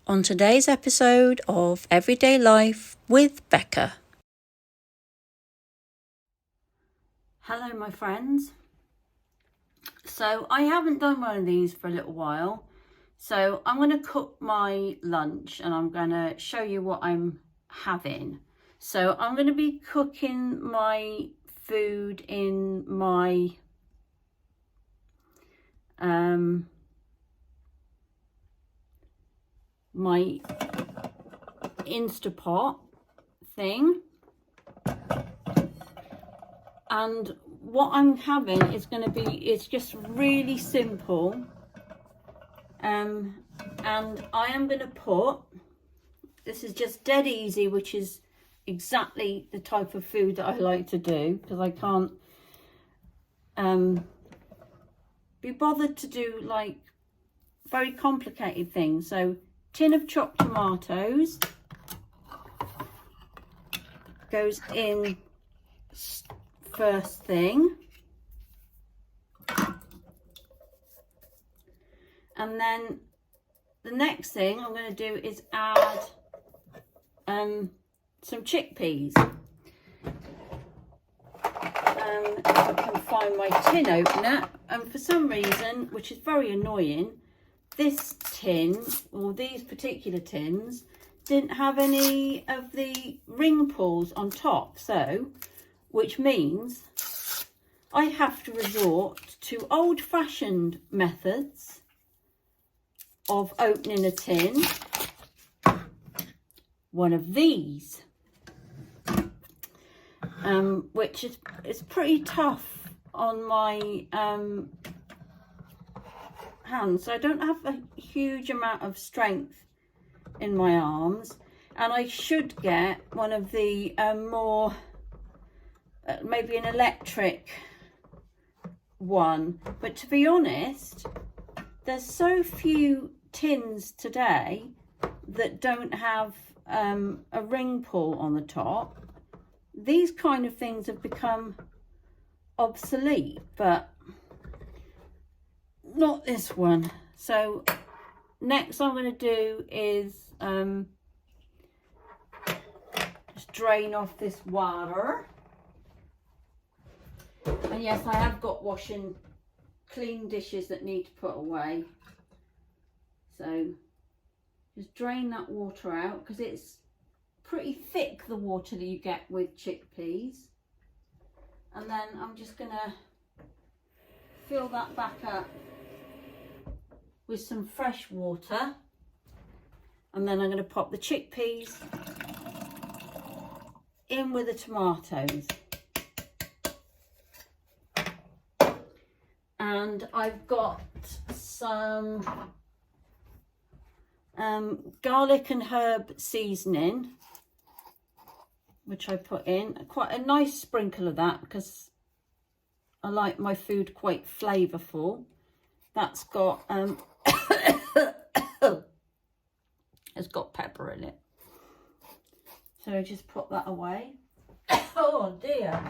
on today's episode of Everyday Life with Becca. Hello my friends. So I haven't done one of these for a little while. So I'm going to cook my lunch and I'm going to show you what I'm having. So I'm going to be cooking my food in my my Instapot thing, and what I'm having is going to be, it's just really simple, and I am going to put, this is just dead easy, which is exactly the type of food that I like to do, because I can't be bothered to do like very complicated things. So tin of chopped tomatoes goes in first thing, and then the next thing I'm going to do is add some chickpeas. If I can find my tin opener, and for some reason, which is very annoying, this tin, or these particular tins, didn't have any of the ring pulls on top, so which means I have to resort to old-fashioned methods of opening a tin. One of these, which is pretty tough on my hands. So I don't have a huge amount of strength in my arms, and I should get one of the more maybe an electric one, but to be honest, there's so few tins today that don't have a ring pull on the top. These kind of things have become obsolete, but not this one. So next I'm going to do is just drain off this water. And yes, I have got washing clean dishes that need to put away. So just drain that water out, because it's pretty thick, the water that you get with chickpeas. And then I'm just going to fill that back up with some fresh water, and then I'm going to pop the chickpeas in with the tomatoes. And I've got some garlic and herb seasoning, which I put in, quite a nice sprinkle of that, because I like my food quite flavourful. That's got it's got pepper in it, so I just put that away. Oh dear.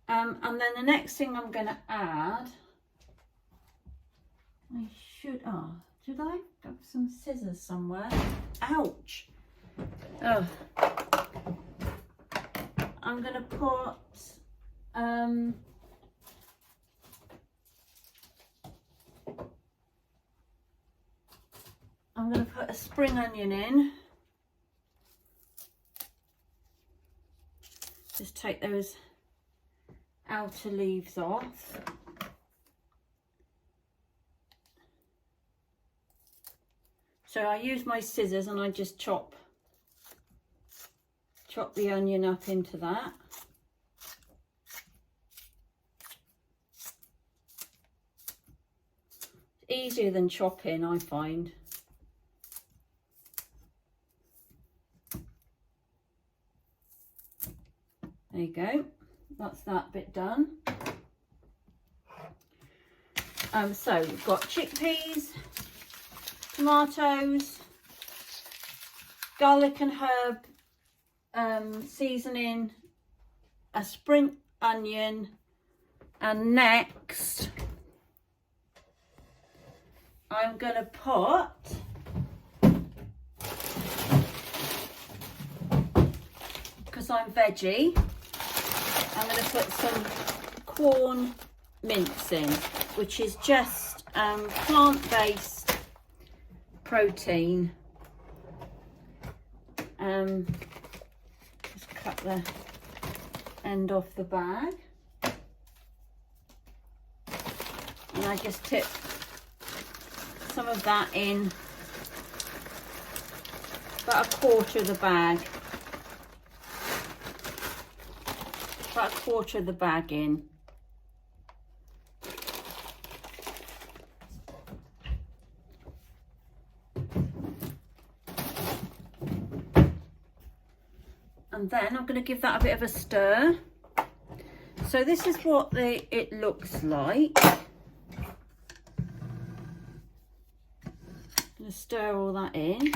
And then the next thing I'm going to add, did I have some scissors somewhere? Ouch. Oh. I'm going to put I'm going to put a spring onion in. Just take those outer leaves off. So I use my scissors and I just chop the onion up into that. It's easier than chopping, I find. There you go. That's that bit done. So we've got chickpeas, tomatoes, garlic and herb seasoning, a spring onion, and next I'm going to put because I'm veggie, I'm going to put some Quorn mince in, which is just plant-based protein. Just cut the end off the bag, and I just tip some of that in, about a quarter of the bag. About a quarter of the bag in. And then I'm going to give that a bit of a stir. So this is what it looks like. I'm going to stir all that in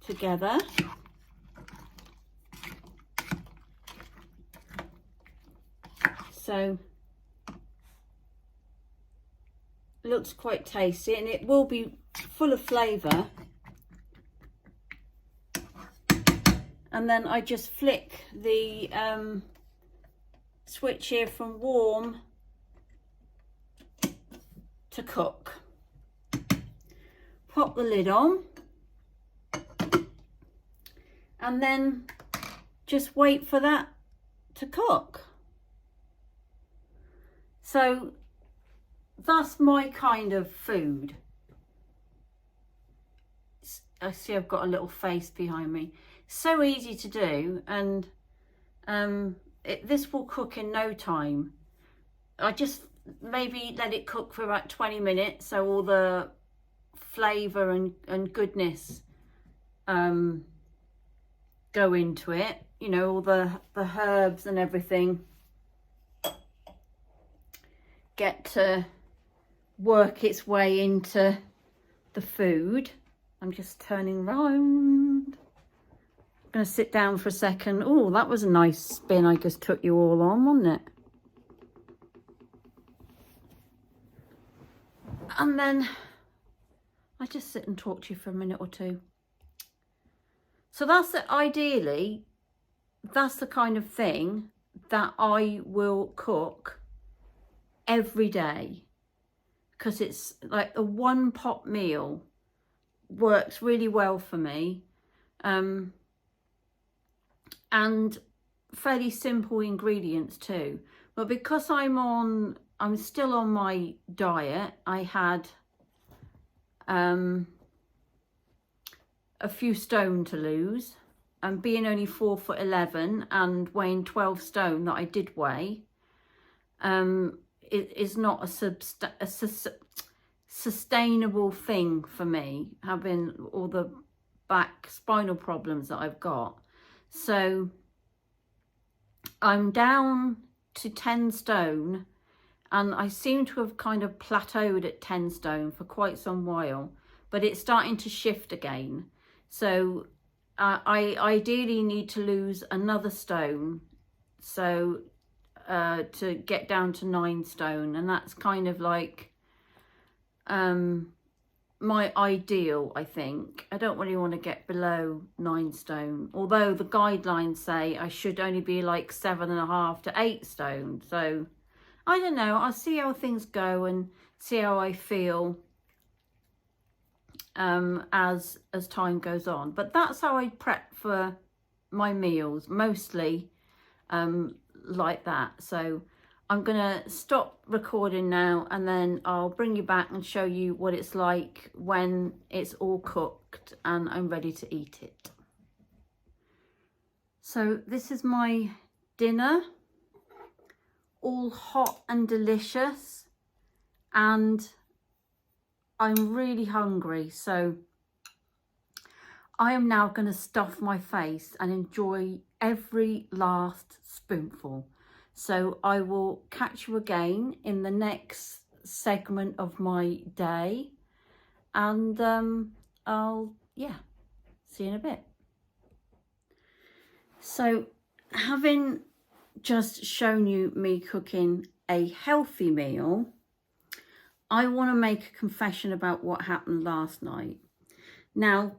together. So it looks quite tasty, and it will be full of flavour. And then I just flick the switch here from warm to cook. Pop the lid on, and then just wait for that to cook. So that's my kind of food. I see I've got a little face behind me. So easy to do, and this will cook in no time. I just maybe let it cook for about 20 minutes so all the flavour and goodness go into it, you know, all the herbs and everything get to work its way into the food. I'm just turning round. I'm going to sit down for a second. Oh, that was a nice spin I just took you all on, wasn't it? And then I just sit and talk to you for a minute or two. So that's it. Ideally, that's the kind of thing that I will cook every day, because it's like a one pot meal works really well for me, and fairly simple ingredients too. But because I'm still on my diet, I had a few stone to lose, and being only 4'11" and weighing 12 stone that I did weigh, it is not a sustainable thing for me, having all the back spinal problems that I've got. So I'm down to 10 stone, and I seem to have kind of plateaued at 10 stone for quite some while, but it's starting to shift again. So I ideally need to lose another stone, so to get down to 9 stone, and that's kind of like my ideal, I think. I don't really want to get below 9 stone, although the guidelines say I should only be like 7.5 to 8 stone. So I don't know, I'll see how things go and see how I feel as time goes on. But that's how I prep for my meals, mostly like that. So I'm gonna stop recording now, and then I'll bring you back and show you what it's like when it's all cooked and I'm ready to eat it. So this is my dinner, all hot and delicious, and I'm really hungry, so I am now going to stuff my face and enjoy every last spoonful. So I will catch you again in the next segment of my day, and I'll see you in a bit. So having just shown you me cooking a healthy meal, I want to make a confession about what happened last night. Now,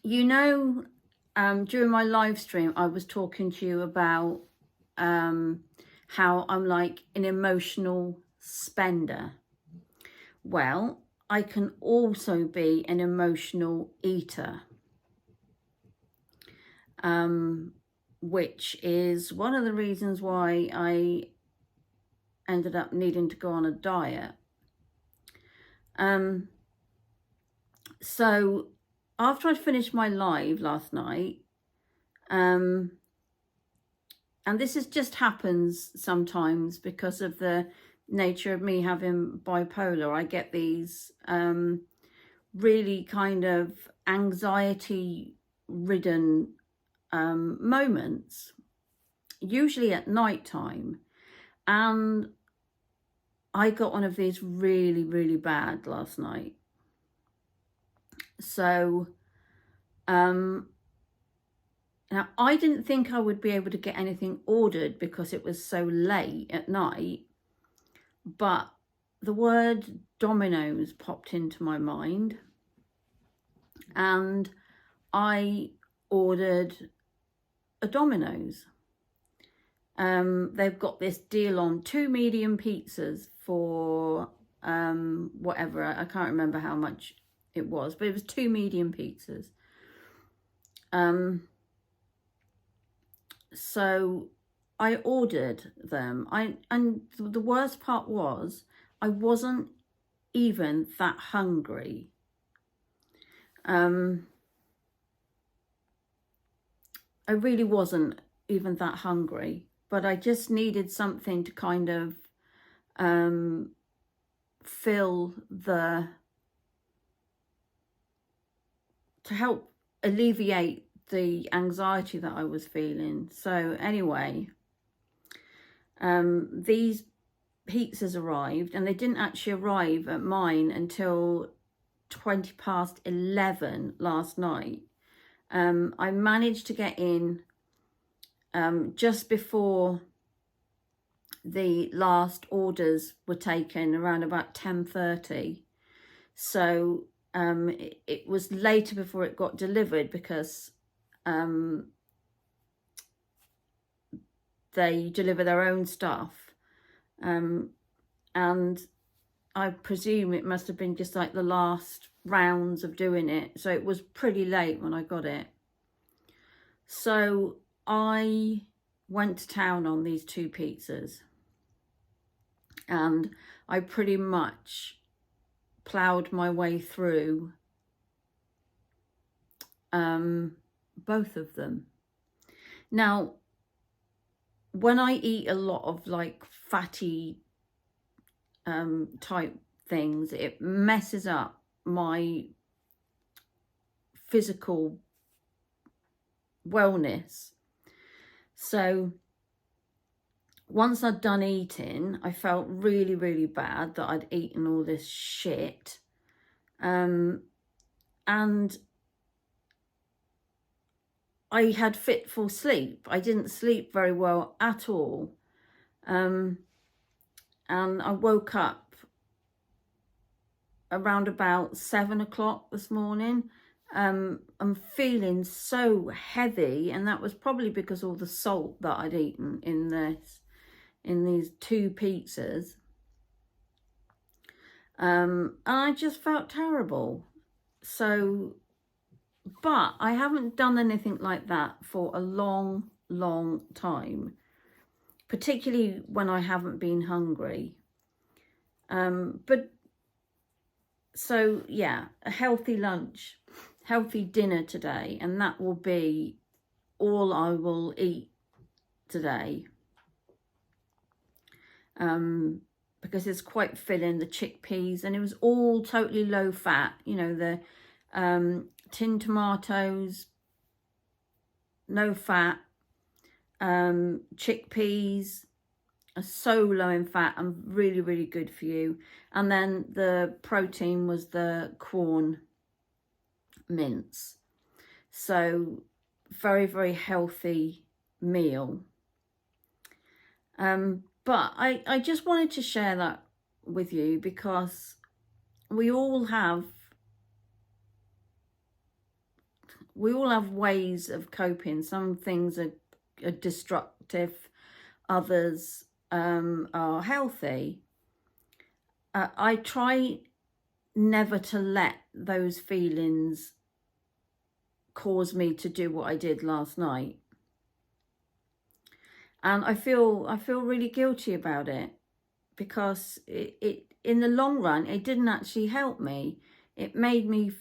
you know, during my live stream, I was talking to you about how I'm like an emotional spender. Well, I can also be an emotional eater, which is one of the reasons why I ended up needing to go on a diet. So after I'd finished my live last night, and this is just happens sometimes because of the nature of me having bipolar, I get these really kind of anxiety ridden moments, usually at night time. And I got one of these really, really bad last night. So, now I didn't think I would be able to get anything ordered because it was so late at night, but the word Domino's popped into my mind and I ordered a Domino's. They've got this deal on 2 medium pizzas for whatever, I can't remember how much it was, but it was 2 medium pizzas. So I ordered them. And the worst part was I wasn't even that hungry. I really wasn't even that hungry, but I just needed something to kind of to help alleviate the anxiety that I was feeling. So anyway, these pizzas arrived, and they didn't actually arrive at mine until 11:20 last night. I managed to get in just before the last orders were taken, around about 10:30. So it was later before it got delivered because they deliver their own stuff, and I presume it must have been just like the last rounds of doing it, so it was pretty late when I got it. So I went to town on these 2 pizzas, and I pretty much ploughed my way through both of them. Now, when I eat a lot of like fatty type things, it messes up my physical wellness. So once I'd done eating, I felt really, really bad that I'd eaten all this shit. And I had fitful sleep. I didn't sleep very well at all. And I woke up around about 7 o'clock this morning. I'm feeling so heavy, and that was probably because all the salt that I'd eaten in these 2 pizzas. And I just felt terrible. So, but I haven't done anything like that for a long, long time, particularly when I haven't been hungry. But so yeah, a healthy lunch, healthy dinner today, and that will be all I will eat today. Because it's quite filling, the chickpeas, and it was all totally low fat. You know, the tinned tomatoes, no fat. Chickpeas are so low in fat and really, really good for you. And then the protein was the Quorn mince. So very, very healthy meal. But I just wanted to share that with you because we all have ways of coping. Some things are destructive, others are healthy. I try never to let those feelings cause me to do what I did last night. And I feel really guilty about it because it in the long run, it didn't actually help me. It made me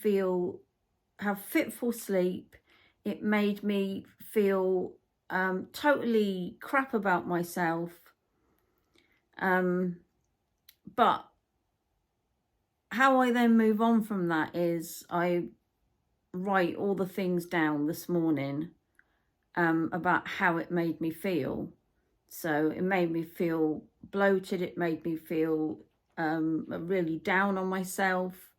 have fitful sleep. It made me feel totally crap about myself. But how I then move on from that is I write all the things down this morning about how it made me feel. So it made me feel bloated. It made me feel really down on myself.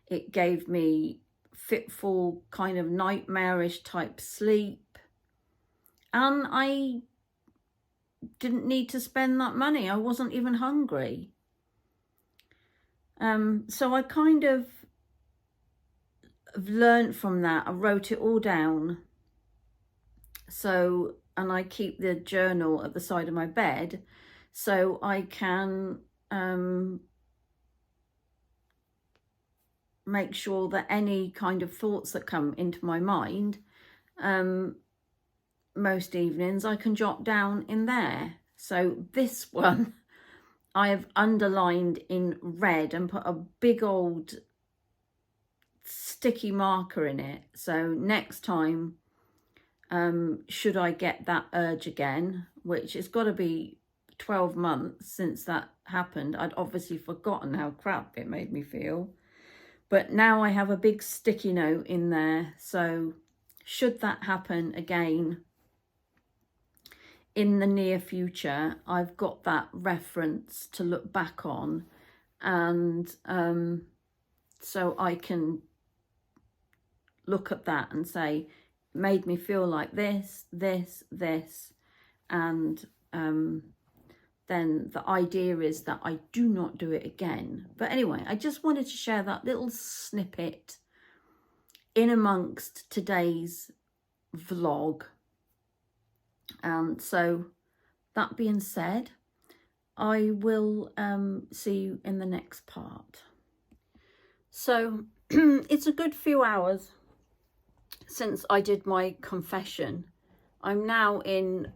It gave me fitful, kind of nightmarish type sleep. And I didn't need to spend that money. I wasn't even hungry. So I kind of learned from that. I wrote it all down. So, and I keep the journal at the side of my bed so I can make sure that any kind of thoughts that come into my mind, most evenings I can jot down in there. So this one I have underlined in red and put a big old sticky marker in it. So next time, should I get that urge again, which it's got to be 12 months since that happened. I'd obviously forgotten how crap it made me feel. But now I have a big sticky note in there. So should that happen again in the near future, I've got that reference to look back on. And so I can look at that and say, made me feel like this, and then the idea is that I do not do it again. But anyway, I just wanted to share that little snippet in amongst today's vlog. And so that being said, I will see you in the next part. So it's a good few hours since I did my confession. I'm now in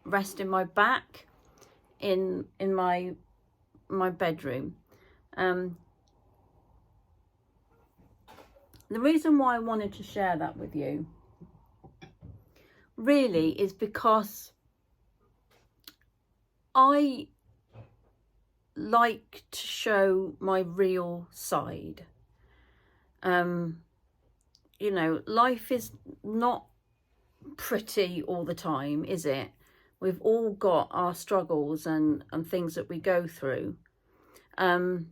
resting my back in my bedroom. The reason why I wanted to share that with you really is because I like to show my real side. You know, life is not pretty all the time, is it? We've all got our struggles and things that we go through. But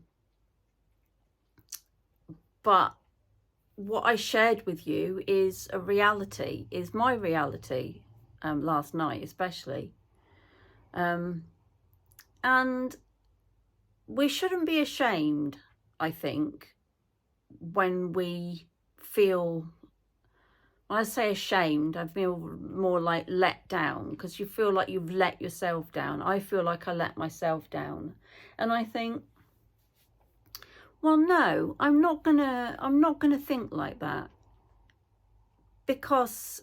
what I shared with you is a reality, is my reality, last night especially. And we shouldn't be ashamed, I think, when we feel, when I say ashamed, I feel more like let down, because you feel like you've let yourself down. I feel like I let myself down. And I think, well, no, I'm not gonna think like that, because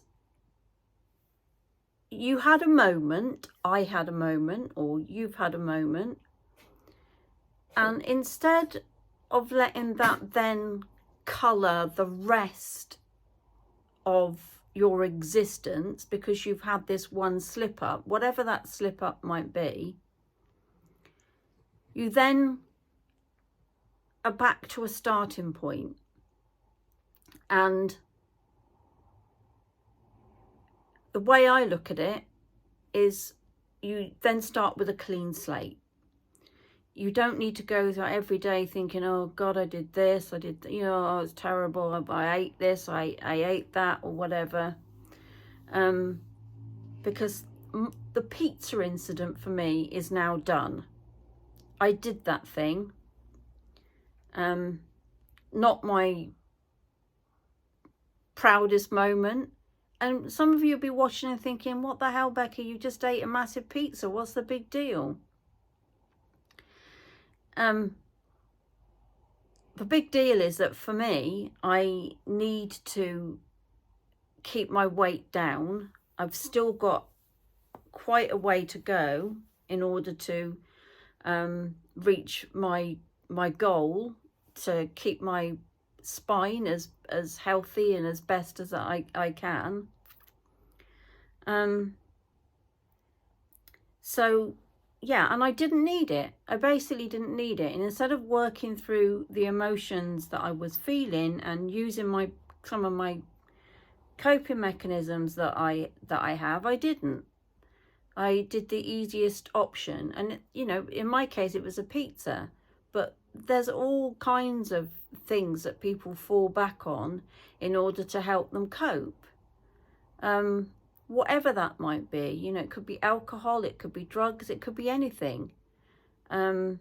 you had a moment, I had a moment, or you've had a moment, and instead of letting that then colour the rest of your existence, because you've had this one slip up, whatever that slip up might be, you then are back to a starting point. And the way I look at it is you then start with a clean slate. You don't need to go through every day thinking, oh God, I did this, I did, you know, oh, it's terrible, I ate this, I ate that, or whatever. Because the pizza incident for me is now done. I did that thing. Not my proudest moment. And some of you will be watching and thinking, what the hell, Becky, you just ate a massive pizza. What's the big deal? The big deal is that for me, I need to keep my weight down. I've still got quite a way to go in order to reach my goal to keep my spine as healthy and as best as I can. So yeah, and I didn't need it. I basically didn't need it. And instead of working through the emotions that I was feeling and using some of my coping mechanisms that I have, I didn't. I did the easiest option. And, you know, in my case, it was a pizza. But there's all kinds of things that people fall back on in order to help them cope. Whatever that might be, you know, it could be alcohol, it could be drugs, it could be anything. And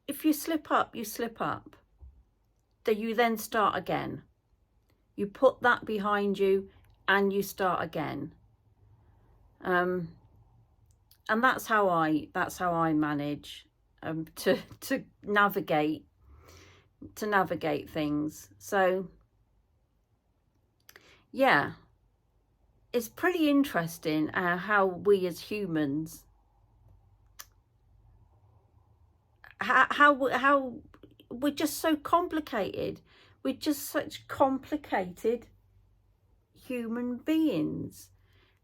if you slip up, you slip up. You then start again. You put that behind you and you start again. And that's how I manage to navigate things. So yeah, it's pretty interesting how we as humans, how we're just so complicated. We're just such complicated human beings.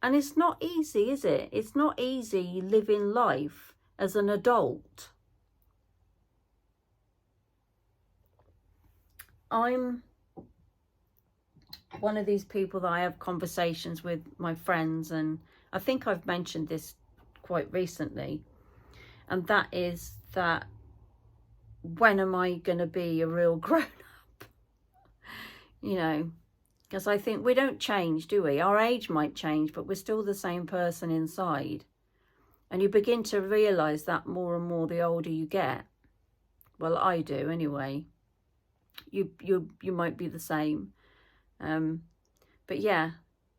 And it's not easy, is it? It's not easy living life as an adult. I'm one of these people that I have conversations with my friends, and I think I've mentioned this quite recently, and that is that when am I going to be a real grown-up? You know, because I think we don't change, do we? Our age might change, but we're still the same person inside. And you begin to realise that more and more the older you get. Well, I do anyway. You might be the same. But yeah,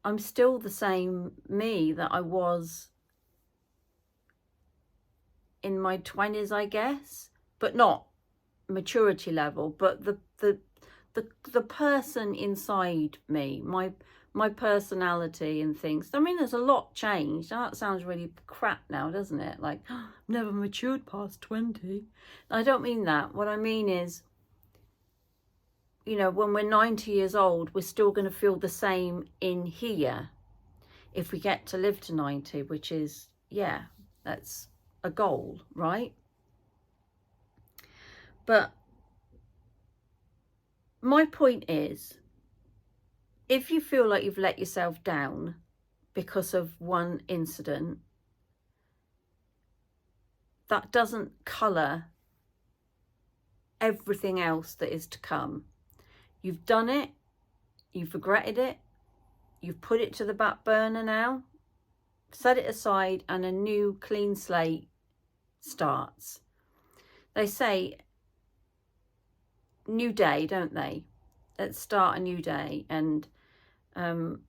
I'm still the same me that I was in my 20s, I guess, but not maturity level, but the person inside me, my personality and things. I mean, there's a lot changed. Now, that sounds really crap now, doesn't it? Like, oh, I've never matured past 20. I don't mean that. What I mean is, you know, when we're 90 years old, we're still going to feel the same in here if we get to live to 90, which is, yeah, that's a goal, right? But my point is, if you feel like you've let yourself down because of one incident, that doesn't colour everything else that is to come. You've done it, you've regretted it, you've put it to the back burner now, set it aside, and a new clean slate starts. They say new day, don't they? Let's start a new day. And I'm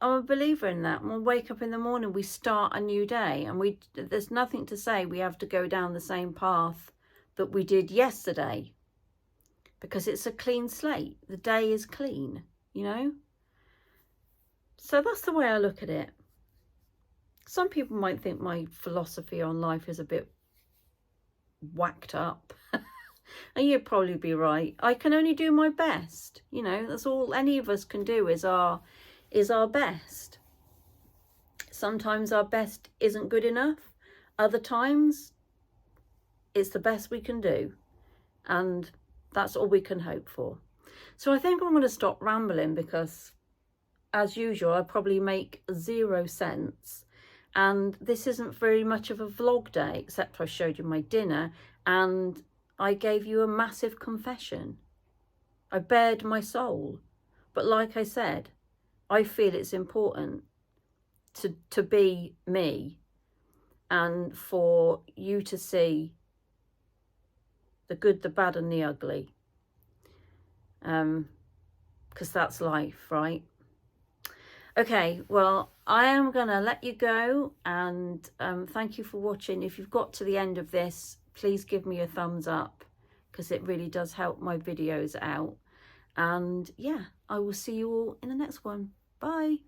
a believer in that. When we wake up in the morning, we start a new day, and there's nothing to say we have to go down the same path that we did yesterday, because it's a clean slate. The day is clean, you know? So that's the way I look at it. Some people might think my philosophy on life is a bit whacked up. And you'd probably be right. I can only do my best. You know, that's all any of us can do is our best. Sometimes our best isn't good enough. Other times it's the best we can do. And that's all we can hope for. So I think I'm going to stop rambling, because as usual, I probably make 0 sense. And this isn't very much of a vlog day, except I showed you my dinner and I gave you a massive confession. I bared my soul. But like I said, I feel it's important to be me and for you to see the good, the bad and the ugly, because that's life, right? Okay, well, I am gonna let you go, and thank you for watching. If you've got to the end of this, please give me a thumbs up, because it really does help my videos out. And yeah, I will see you all in the next one. Bye.